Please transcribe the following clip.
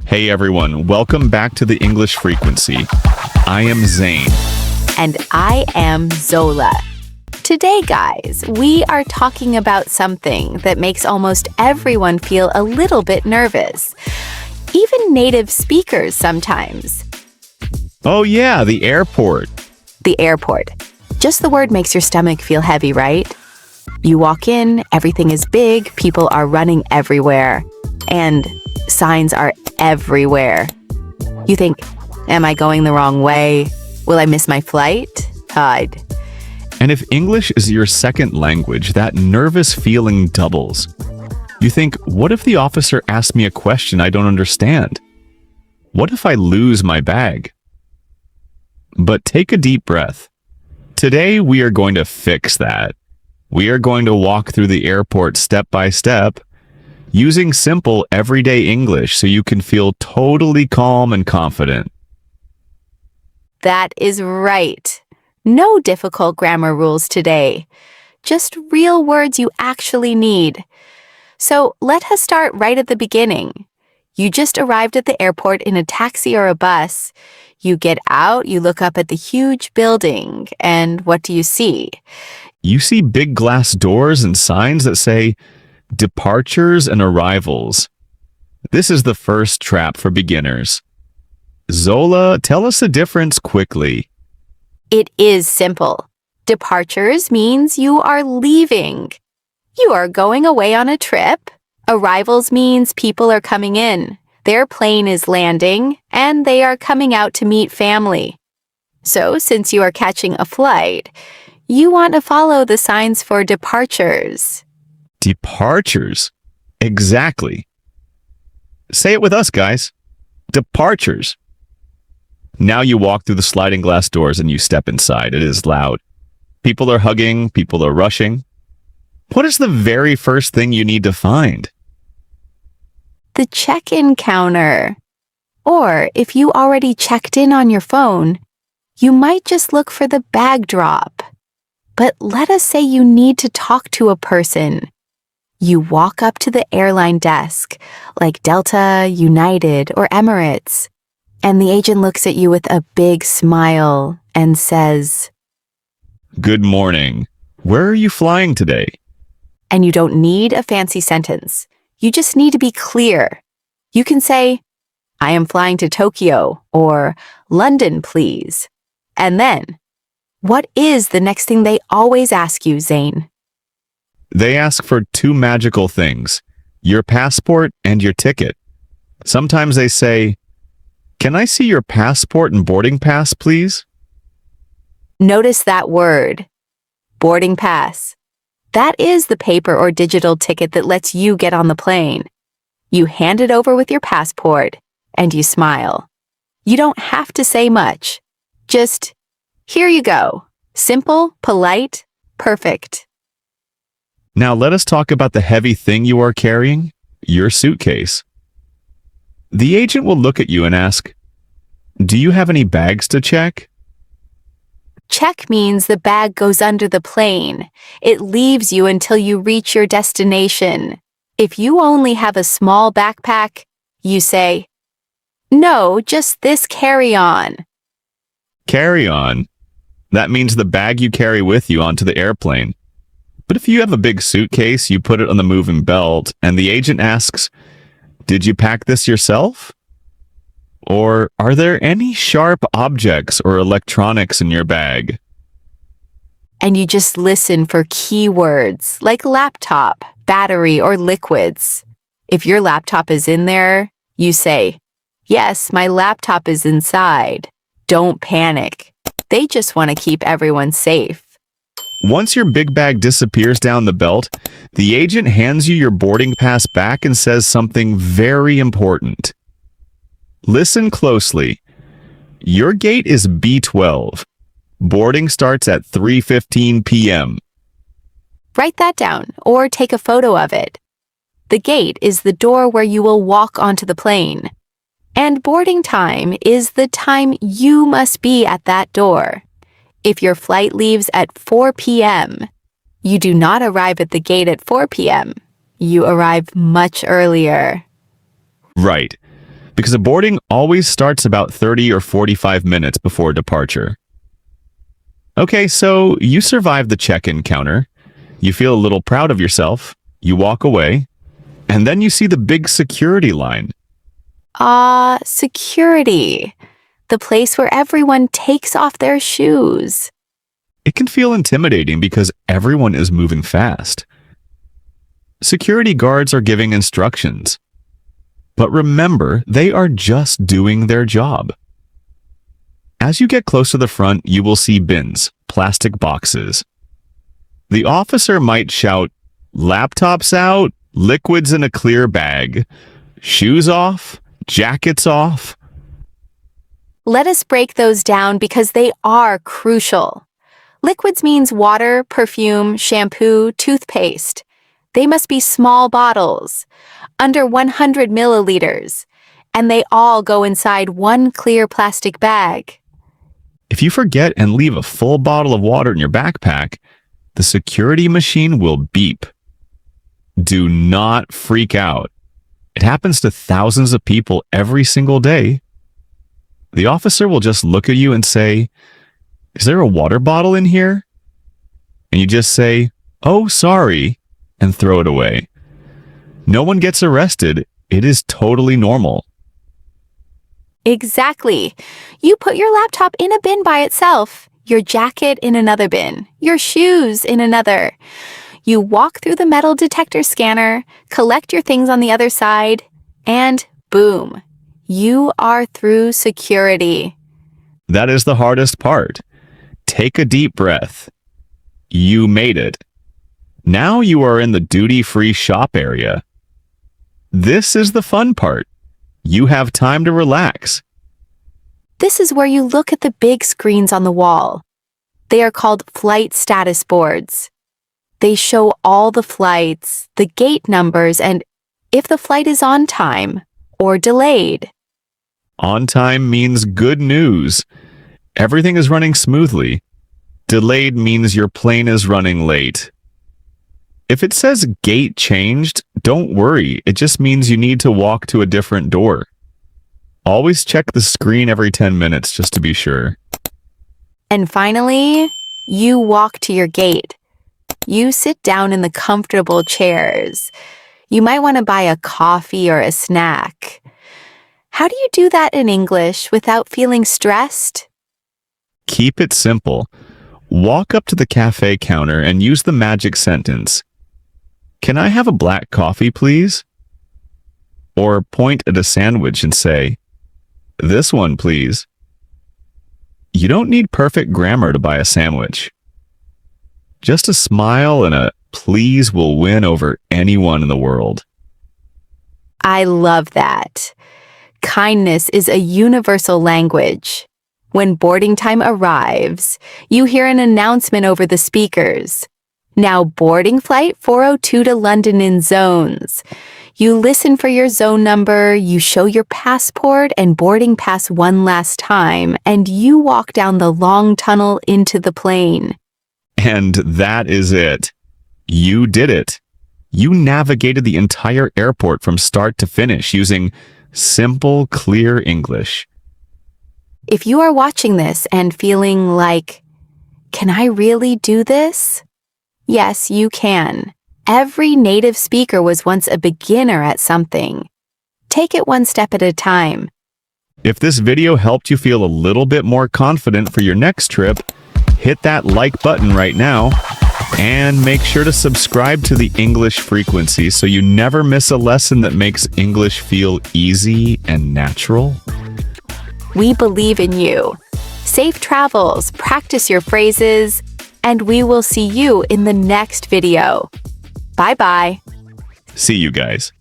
Hey everyone, welcome back to the English Frequency. I am Zane. And I am Zola. Today, guys, we are talking about something that makes almost everyone feel a little bit nervous. Even native speakers sometimes. Oh yeah, the airport. The airport. Just the word makes your stomach feel heavy, right? You walk in, everything is big, people are running everywhere, and signs are everywhere. You think, am I going the wrong way? Will I miss my flight? Hide. And if English is your second language, that nervous feeling doubles. You think, what if the officer asks me a question I don't understand? What if I lose my bag? But take a deep breath. Today we are going to fix that. We are going to walk through the airport step by step, using simple everyday English so you can feel totally calm and confident. That is right. No difficult grammar rules today. Just real words you actually need. So let us start right at the beginning. You just arrived at the airport in a taxi or a bus. You get out, you look up at the huge building, and what do you see? You see big glass doors and signs that say departures and arrivals. This is the first trap for beginners. Zola, tell us the difference quickly. It is simple. Departures means you are leaving. You are going away on a trip. Arrivals means people are coming in. Their plane is landing, and they are coming out to meet family. So, since you are catching a flight, you want to follow the signs for departures. Departures? Exactly. Say it with us, guys. Departures. Now you walk through the sliding glass doors and you step inside. It is loud. People are hugging, people are rushing. What is the very first thing you need to find? The check-in counter. Or if you already checked in on your phone, you might just look for the bag drop. But let us say you need to talk to a person. You walk up to the airline desk, like Delta, United, or Emirates, and the agent looks at you with a big smile and says, Good morning. Where are you flying today? And you don't need a fancy sentence. You just need to be clear. You can say, I am flying to Tokyo, or London, please. And then, what is the next thing they always ask you, Zane? They ask for two magical things, your passport and your ticket. Sometimes they say, Can I see your passport and boarding pass, please? Notice that word, boarding pass. That is the paper or digital ticket that lets you get on the plane. You hand it over with your passport, and you smile. You don't have to say much. Just, here you go. Simple, polite, perfect. Now let us talk about the heavy thing you are carrying, your suitcase. The agent will look at you and ask, Do you have any bags to check? Check means the bag goes under the plane. It leaves you until you reach your destination. If you only have a small backpack, you say, No, just this carry-on. Carry-on? That means the bag you carry with you onto the airplane. But if you have a big suitcase, you put it on the moving belt, and the agent asks, Did you pack this yourself? Or are there any sharp objects or electronics in your bag? And you just listen for keywords like laptop, battery, or liquids. If your laptop is in there, you say, Yes, my laptop is inside. Don't panic. They just want to keep everyone safe. Once your big bag disappears down the belt, the agent hands you your boarding pass back and says something very important. Listen closely. Your gate is B12. Boarding starts at 3:15 p.m. Write that down or take a photo of it. The gate is the door where you will walk onto the plane. And boarding time is the time you must be at that door. If your flight leaves at 4 p.m., you do not arrive at the gate at 4 p.m. You arrive much earlier. Right. Because the boarding always starts about 30 or 45 minutes before departure. Okay, so you survived the check-in counter. You feel a little proud of yourself. You walk away, and then you see the big security line. Security. The place where everyone takes off their shoes. It can feel intimidating because everyone is moving fast. Security guards are giving instructions. But remember, they are just doing their job. As you get close to the front, you will see bins, plastic boxes. The officer might shout, "Laptops out, liquids in a clear bag, shoes off, jackets off." Let us break those down because they are crucial. Liquids means water, perfume, shampoo, toothpaste. They must be small bottles, under 100 milliliters, and they all go inside one clear plastic bag. If you forget and leave a full bottle of water in your backpack, the security machine will beep. Do not freak out. It happens to thousands of people every single day. The officer will just look at you and say, "Is there a water bottle in here?" And you just say, "Oh, sorry," and throw it away. No one gets arrested. It is totally normal. Exactly. You put your laptop in a bin by itself, your jacket in another bin, your shoes in another. You walk through the metal detector scanner, collect your things on the other side, and boom, you are through security. That is the hardest part. Take a deep breath. You made it. Now you are in the duty-free shop area. This is the fun part. You have time to relax. This is where you look at the big screens on the wall. They are called flight status boards. They show all the flights, the gate numbers, and if the flight is on time or delayed. On time means good news. Everything is running smoothly. Delayed means your plane is running late. If it says gate changed, don't worry. It just means you need to walk to a different door. Always check the screen every 10 minutes just to be sure. And finally, you walk to your gate. You sit down in the comfortable chairs. You might want to buy a coffee or a snack. How do you do that in English without feeling stressed? Keep it simple. Walk up to the cafe counter and use the magic sentence, "Can I have a black coffee, please?" Or point at a sandwich and say, "This one, please." You don't need perfect grammar to buy a sandwich. Just a smile and a please will win over anyone in the world. I love that. Kindness is a universal language. When boarding time arrives, you hear an announcement over the speakers. Now boarding flight 402 to London in zones. You listen for your zone number, you show your passport and boarding pass one last time, and you walk down the long tunnel into the plane. And that is it. You did it. You navigated the entire airport from start to finish using simple, clear English. If you are watching this and feeling like, can I really do this? Yes, you can. Every native speaker was once a beginner at something. Take it one step at a time. If this video helped you feel a little bit more confident for your next trip, hit that like button right now and make sure to subscribe to the English Frequency so you never miss a lesson that makes English feel easy and natural. We believe in you. Safe travels, practice your phrases, and we will see you in the next video. Bye-bye. See you guys.